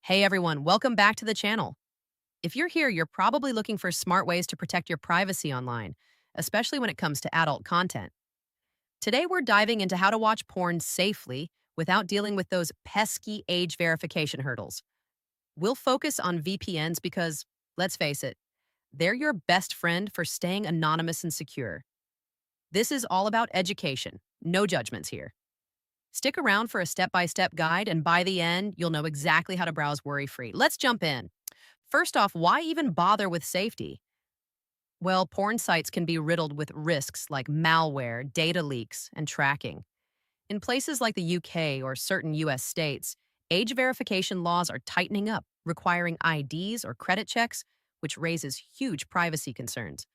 Hey everyone, welcome back to the channel. If you're here, you're probably looking for smart ways to protect your privacy online, especially when it comes to adult content. Today we're diving into how to watch porn safely without dealing with those pesky age verification hurdles. We'll focus on VPNs because, let's face it, they're your best friend for staying anonymous and secure. This is all about education, no judgments here. Stick around for a step-by-step guide, and by the end, you'll know exactly how to browse worry-free. Let's jump in. First off, why even bother with safety? Well, porn sites can be riddled with risks like malware, data leaks, and tracking. In places like the UK or certain US states, age verification laws are tightening up, requiring IDs or credit checks, which raises huge privacy concerns.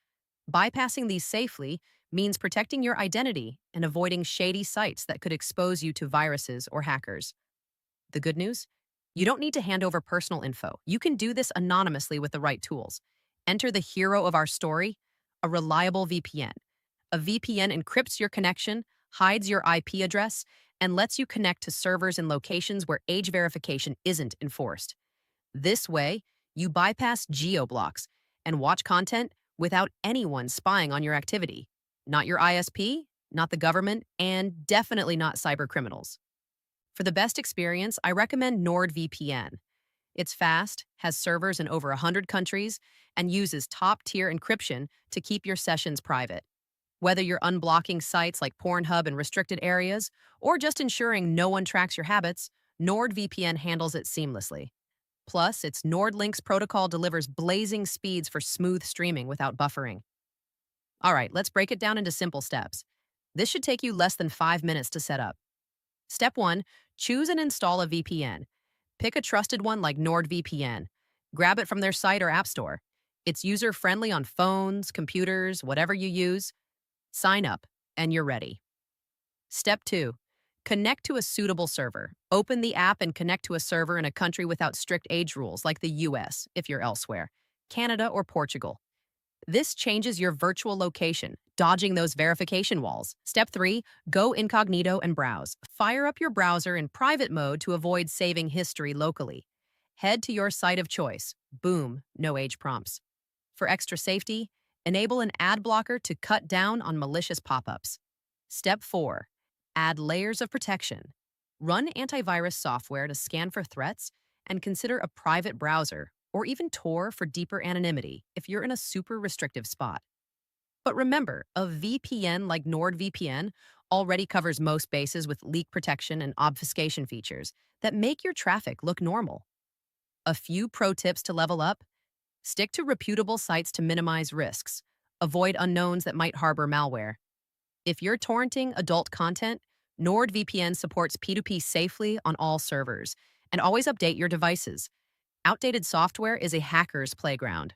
Bypassing these safely means protecting your identity and avoiding shady sites that could expose you to viruses or hackers. The good news? You don't need to hand over personal info. You can do this anonymously with the right tools. Enter the hero of our story, a reliable VPN. A VPN encrypts your connection, hides your IP address, and lets you connect to servers in locations where age verification isn't enforced. This way, you bypass geo-blocks and watch content without anyone spying on your activity. Not your ISP, not the government, and definitely not cybercriminals. For the best experience, I recommend NordVPN. It's fast, has servers in over 100 countries, and uses top-tier encryption to keep your sessions private. Whether you're unblocking sites like Pornhub in restricted areas or just ensuring no one tracks your habits, NordVPN handles it seamlessly. Plus, its NordLynx protocol delivers blazing speeds for smooth streaming without buffering. All right, let's break it down into simple steps. This should take you less than 5 minutes to set up. Step 1, choose and install a VPN. Pick a trusted one like NordVPN. Grab it from their site or app store. It's user-friendly on phones, computers, whatever you use. Sign up, and you're ready. Step 2, connect to a suitable server. Open the app and connect to a server in a country without strict age rules like the US if you're elsewhere, Canada or Portugal. This changes your virtual location, dodging those verification walls. Step 3, go incognito and browse. Fire up your browser in private mode to avoid saving history locally. Head to your site of choice. Boom, no age prompts. For extra safety, enable an ad blocker to cut down on malicious pop-ups. Step 4, add layers of protection. Run antivirus software to scan for threats and consider a private browser or even Tor for deeper anonymity if you're in a super restrictive spot. But remember, a VPN like NordVPN already covers most bases with leak protection and obfuscation features that make your traffic look normal. A few pro tips to level up: stick to reputable sites to minimize risks. Avoid unknowns that might harbor malware. If you're torrenting adult content, NordVPN supports P2P safely on all servers. And always update your devices. Outdated software is a hacker's playground.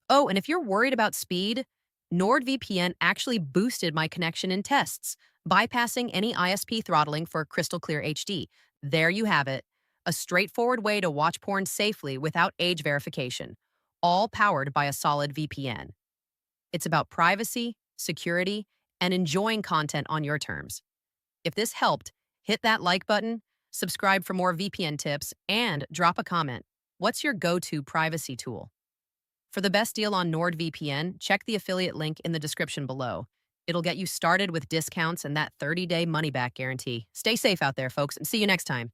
Oh, and if you're worried about speed, NordVPN actually boosted my connection in tests, bypassing any ISP throttling for crystal clear HD. There you have it, a straightforward way to watch porn safely without age verification, all powered by a solid VPN. It's about privacy, security, and enjoying content on your terms. If this helped, hit that like button, subscribe for more VPN tips, and drop a comment. What's your go-to privacy tool? For the best deal on NordVPN, check the affiliate link in the description below. It'll get you started with discounts and that 30-day money-back guarantee. Stay safe out there, folks, and see you next time.